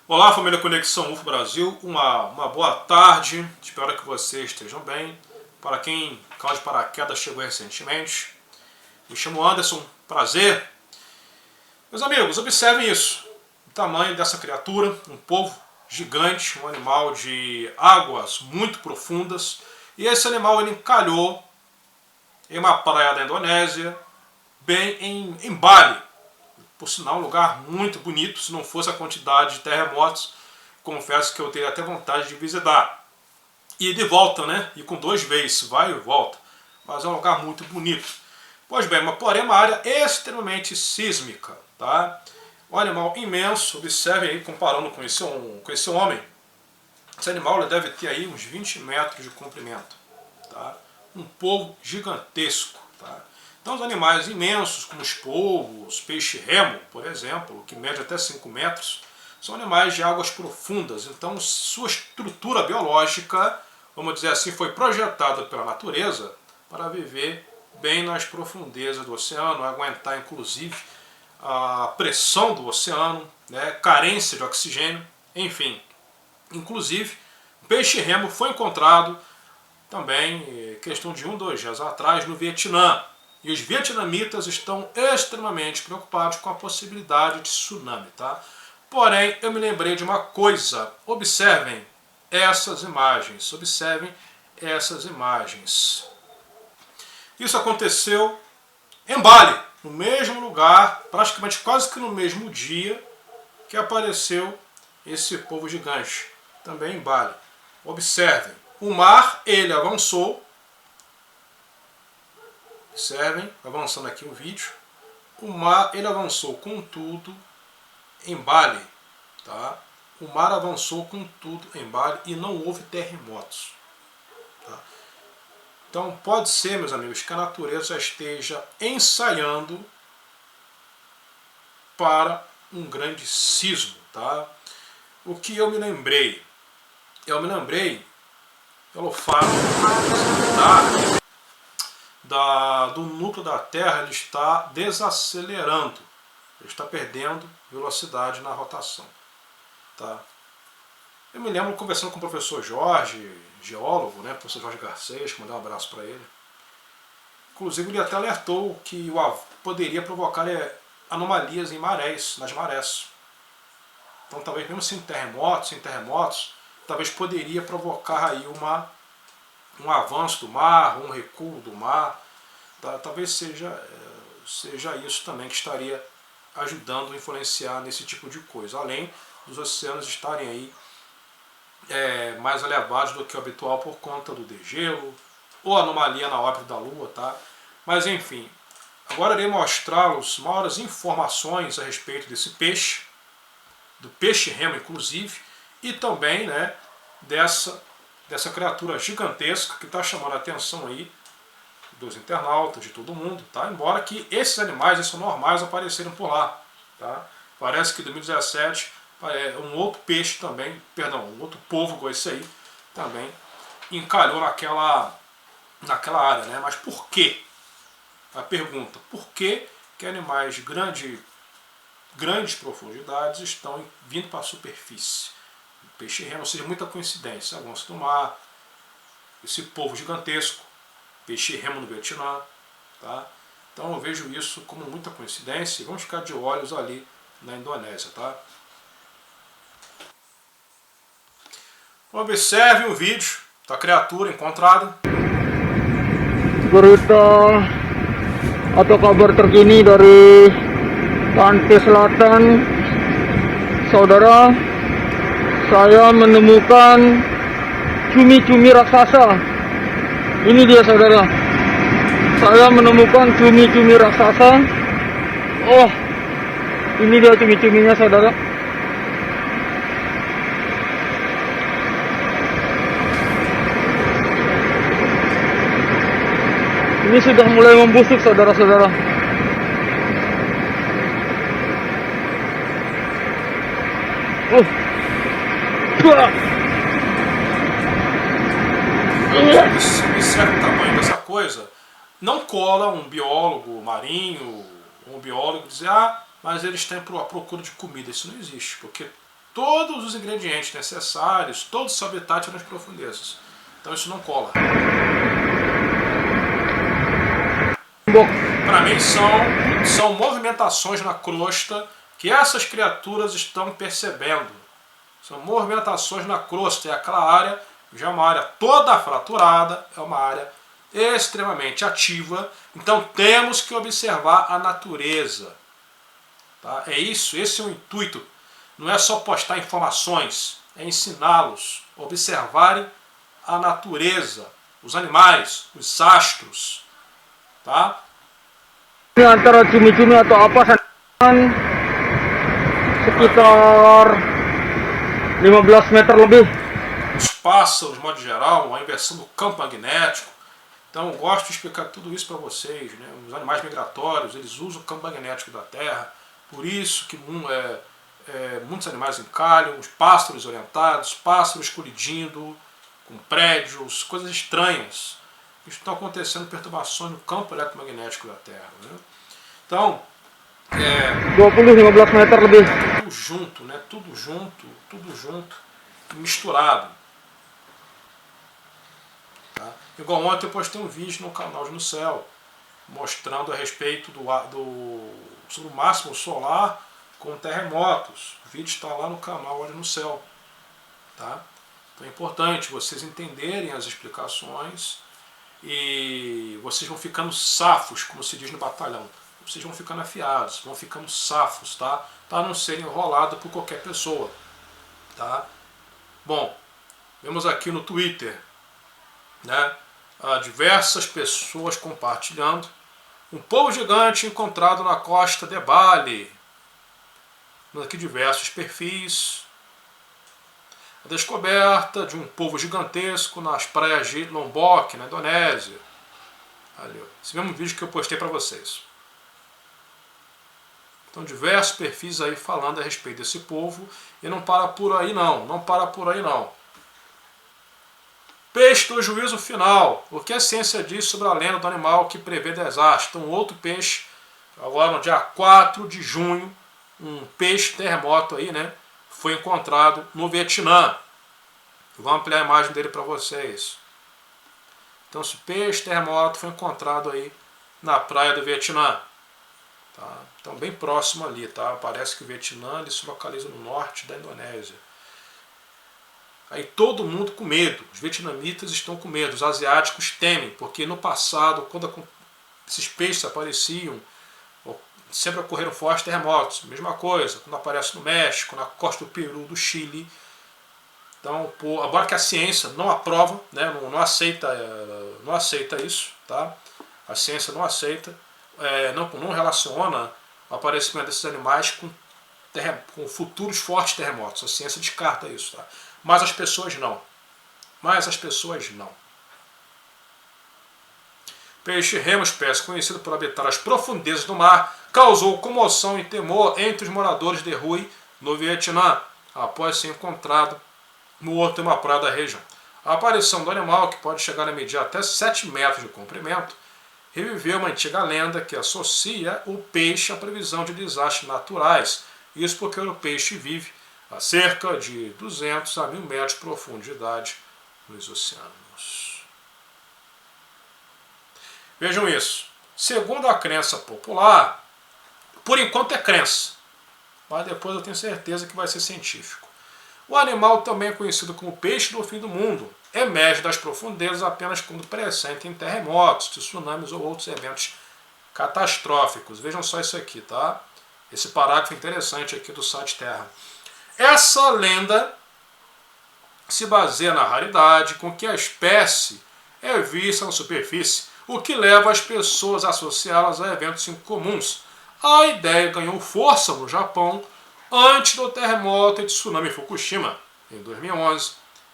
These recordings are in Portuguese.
Olá, família Conexão UFO Brasil, uma boa tarde, espero que vocês estejam bem. Para quem caiu de paraquedas chegou recentemente, me chamo Anderson, prazer. Meus amigos, observem isso, o tamanho dessa criatura, um polvo gigante, um animal de águas muito profundas, e esse animal ele encalhou em uma praia da Indonésia, bem em Bali. Por sinal, um lugar muito bonito, se não fosse a quantidade de terremotos, confesso que eu teria até vontade de visitar. E de volta, né? E com 2 vezes, vai e volta. Mas é um lugar muito bonito. Pois bem, porém é uma área extremamente sísmica, tá? Um animal imenso, observe aí, comparando com esse homem. Esse animal ele deve ter aí uns 20 metros de comprimento, tá? Um polvo gigantesco, tá? Então os animais imensos, como os polvos, peixe-remo, por exemplo, que mede até 5 metros, são animais de águas profundas. Então sua estrutura biológica, vamos dizer assim, foi projetada pela natureza para viver bem nas profundezas do oceano, aguentar inclusive a pressão do oceano, né, carência de oxigênio, enfim. Inclusive, o peixe-remo foi encontrado também, questão de 1 ou 2 dias atrás, no Vietnã. E os vietnamitas estão extremamente preocupados com a possibilidade de tsunami, tá? Porém, eu me lembrei de uma coisa. Observem essas imagens. Observem essas imagens. Isso aconteceu em Bali, no mesmo lugar, praticamente quase que no mesmo dia que apareceu esse polvo gigante. Também em Bali. Observem. O mar, ele avançou. Observem, avançando aqui o vídeo. O mar ele avançou com tudo em Bali. Tá? O mar avançou com tudo em Bali e não houve terremotos. Tá? Então pode ser, meus amigos, que a natureza esteja ensaiando para um grande sismo. Tá? O que eu me lembrei? Eu me lembrei pelo fato do núcleo da Terra ele está desacelerando, ele está perdendo velocidade na rotação. Tá? Eu me lembro conversando com o professor Jorge, geólogo, né, professor Jorge Garcês, que mandei um abraço para ele. Inclusive ele até alertou que poderia provocar anomalias em marés, nas marés. Então talvez mesmo sem terremotos, talvez poderia provocar aí um avanço do mar, um recuo do mar. Talvez seja isso também que estaria ajudando a influenciar nesse tipo de coisa. Além dos oceanos estarem aí mais elevados do que o habitual por conta do degelo ou anomalia na órbita da Lua. Tá? Mas enfim, agora irei mostrar-los maiores informações a respeito desse peixe, do peixe-remo inclusive, e também, né, dessa criatura gigantesca que está chamando a atenção aí dos internautas, de todo mundo, tá? Embora que esses animais são normais aparecerem por lá. Tá? Parece que em 2017 um outro peixe também, um outro polvo igual esse aí, também encalhou naquela área. Né? Mas por quê? A pergunta, por que animais de grandes profundidades estão vindo para a superfície? Peixe-remo, ou seja, muita coincidência. Avanço do mar, esse polvo gigantesco, peixe-remo no Vietnã. Tá? Então eu vejo isso como muita coincidência e vamos ficar de olhos ali na Indonésia. Tá? Observe o vídeo da criatura encontrada. Berita atau kabar terkini dari Pantai Selatan, saudara. Saya menemukan cumi-cumi raksasa. Ini dia, saudara. Saya menemukan cumi-cumi raksasa. Oh, ini dia cumi-cuminya, saudara. Ini sudah mulai membusuk, saudara-saudara. Observe o tamanho dessa coisa. Não cola um biólogo marinho, um biólogo dizer, mas ele está à procura de comida. Isso não existe, porque todos os ingredientes necessários, todo o seu habitat nas profundezas. Então isso não cola. Para mim são movimentações na crosta que essas criaturas estão percebendo. São movimentações na crosta, e aquela área já é uma área toda fraturada, é uma área extremamente ativa. Então temos que observar a natureza. Tá? É isso, esse é o intuito. Não é só postar informações, é ensiná-los a observarem a natureza, os animais, os astros. Tá? Antara cumi-cumi atau apa sekitar 15 meter lebih. Os pássaros, de modo geral, a inversão do campo magnético. Então eu gosto de explicar tudo isso para vocês. Né? Os animais migratórios, eles usam o campo magnético da Terra. Por isso que muitos animais encalham, os pássaros orientados, pássaros colidindo com prédios, coisas estranhas. Estão acontecendo perturbações no campo eletromagnético da Terra. Né? Então, 20-15 meter lebih. Tudo junto, né? Tudo junto, misturado. Tá? Igual ontem eu postei um vídeo no canal de No Céu, mostrando a respeito sobre o máximo solar com terremotos. O vídeo está lá no canal Olho no Céu. Tá? Então é importante vocês entenderem as explicações e vocês vão ficando safos, como se diz no batalhão. Vocês vão ficando afiados, vão ficando safos, tá? Para não serem enrolados por qualquer pessoa. Tá? Bom, vemos aqui no Twitter, né, diversas pessoas compartilhando um polvo gigante encontrado na costa de Bali. Aqui diversos perfis. A descoberta de um polvo gigantesco nas praias de Lombok, na Indonésia. Ali, esse mesmo vídeo que eu postei para vocês. Então diversos perfis aí falando a respeito desse polvo. E não para por aí não, não para por aí não. Peixe do juízo final. O que a ciência diz sobre a lenda do animal que prevê desastre? Então outro peixe, agora no dia 4 de junho, um peixe terremoto aí, né? Foi encontrado no Vietnã. Vou ampliar a imagem dele para vocês. Então esse peixe terremoto foi encontrado aí na praia do Vietnã. Tá? Então bem próximo ali, tá? Parece que o Vietnã ele se localiza no norte da Indonésia. Aí todo mundo com medo, os vietnamitas estão com medo, os asiáticos temem, porque no passado, quando esses peixes apareciam, sempre ocorreram fortes terremotos. Mesma coisa, quando aparece no México, na costa do Peru, do Chile. Então, agora que a ciência não aprova, né, não aceita isso, tá? A ciência não aceita, não relaciona o aparecimento desses animais com futuros fortes terremotos. A ciência descarta isso, tá? Mas as pessoas não. Peixe remo, espécie conhecido por habitar as profundezas do mar, causou comoção e temor entre os moradores de Hue, no Vietnã, após ser encontrado morto em uma praia da região. A aparição do animal, que pode chegar a medir até 7 metros de comprimento, reviveu uma antiga lenda que associa o peixe à previsão de desastres naturais. Isso porque o peixe vive a cerca de 200 a 1000 metros de profundidade nos oceanos. Vejam isso. Segundo a crença popular, por enquanto é crença, mas depois eu tenho certeza que vai ser científico. O animal, também conhecido como peixe do fim do mundo, emerge das profundezas apenas quando presente em terremotos, tsunamis ou outros eventos catastróficos. Vejam só isso aqui, tá? Esse parágrafo interessante aqui do site Terra. Essa lenda se baseia na raridade com que a espécie é vista na superfície, o que leva as pessoas a associá-las a eventos incomuns. A ideia ganhou força no Japão antes do terremoto e tsunami Fukushima, em 2011,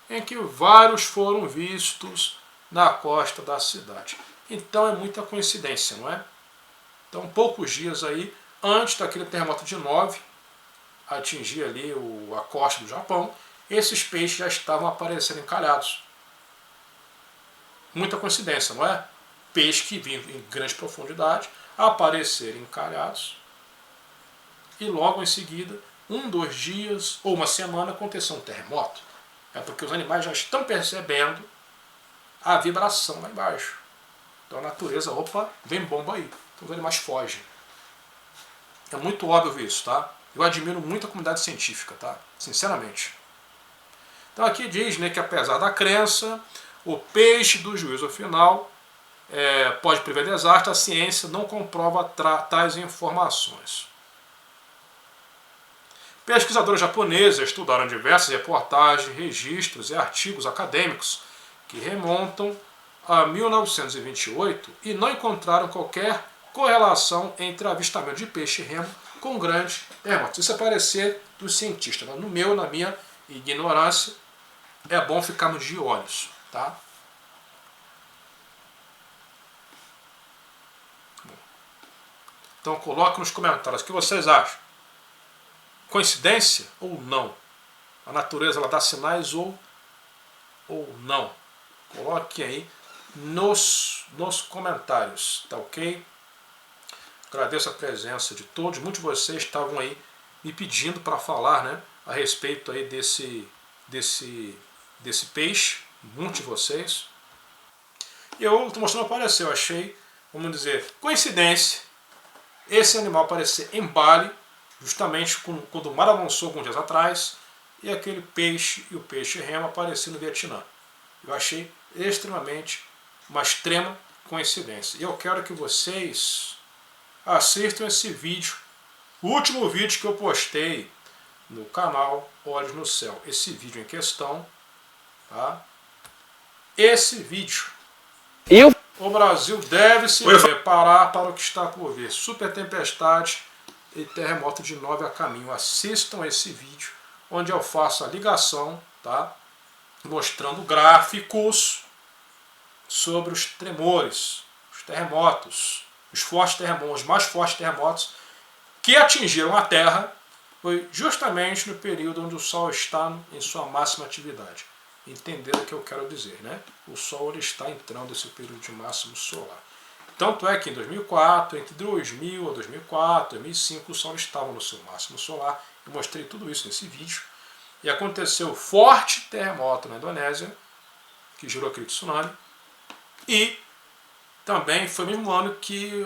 em que vários foram vistos na costa da cidade. Então é muita coincidência, não é? Então poucos dias aí, antes daquele terremoto de 9, atingir ali a costa do Japão, esses peixes já estavam aparecendo encalhados. Muita coincidência, não é? Peixes que vivem em grande profundidade aparecerem encalhados e logo em seguida 2 dias ou uma semana acontecer um terremoto. É porque os animais já estão percebendo a vibração lá embaixo. Então a natureza, opa, vem bomba aí. Então os animais fogem. É muito óbvio isso, tá? Eu admiro muito a comunidade científica, tá? Sinceramente. Então aqui diz, né, que apesar da crença, o peixe do juízo final pode prever desastre, a ciência não comprova tais informações. Pesquisadores japoneses estudaram diversas reportagens, registros e artigos acadêmicos que remontam a 1928 e não encontraram qualquer correlação entre avistamento de peixe-remo com grandes terremotos. Isso é parecer dos cientistas. Na minha ignorância, é bom ficarmos de olhos, tá? Então coloque nos comentários o que vocês acham. Coincidência ou não? A natureza ela dá sinais ou não? Coloque aí nos comentários, tá ok? Agradeço a presença de todos. Muitos de vocês estavam aí me pedindo para falar, né, a respeito aí desse peixe. Muitos de vocês. E eu estou mostrando apareceu. Eu achei, vamos dizer, coincidência esse animal aparecer em Bali, justamente quando o mar avançou alguns dias atrás, e aquele peixe e o peixe-remo aparecer no Vietnã. Eu achei uma extrema coincidência. E eu quero que vocês assistam esse vídeo, o último vídeo que eu postei no canal Olhos no Céu. Esse vídeo em questão, tá? Esse vídeo. O Brasil deve se preparar para o que está por vir. Super tempestade e terremoto de 9 a caminho. Assistam esse vídeo, onde eu faço a ligação, tá? Mostrando gráficos sobre os tremores, os terremotos, os mais fortes terremotos que atingiram a Terra, foi justamente no período onde o Sol está em sua máxima atividade. Entenderam o que eu quero dizer, né? O Sol ele está entrando nesse período de máximo solar. Tanto é que em 2004, entre 2000 a 2004, 2005, o Sol estava no seu máximo solar. Eu mostrei tudo isso nesse vídeo. E aconteceu forte terremoto na Indonésia, que gerou aquele tsunami. E também foi o mesmo ano que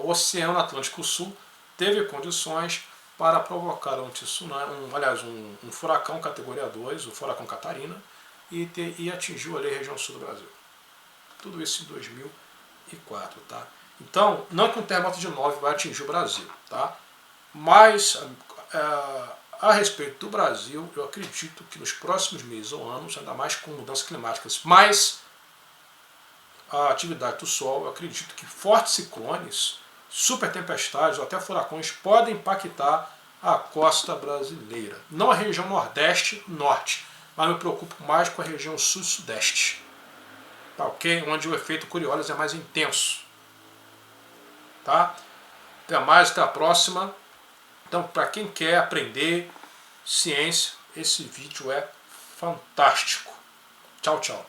o Oceano Atlântico Sul teve condições para provocar um tsunami, um furacão categoria 2, o furacão Catarina, e atingiu ali a região sul do Brasil. Tudo isso em 2004, tá? Então, não que um terremoto de 9 vai atingir o Brasil, tá? Mas a respeito do Brasil, eu acredito que nos próximos meses ou anos, ainda mais com mudanças climáticas, mais a atividade do Sol, eu acredito que fortes ciclones, super tempestades ou até furacões podem impactar a costa brasileira. Não a região nordeste, norte, mas me preocupo mais com a região sul e sudeste. Tá ok? Onde o efeito Coriolis é mais intenso. Tá? Até mais, até a próxima. Então, para quem quer aprender ciência, esse vídeo é fantástico. Tchau, tchau.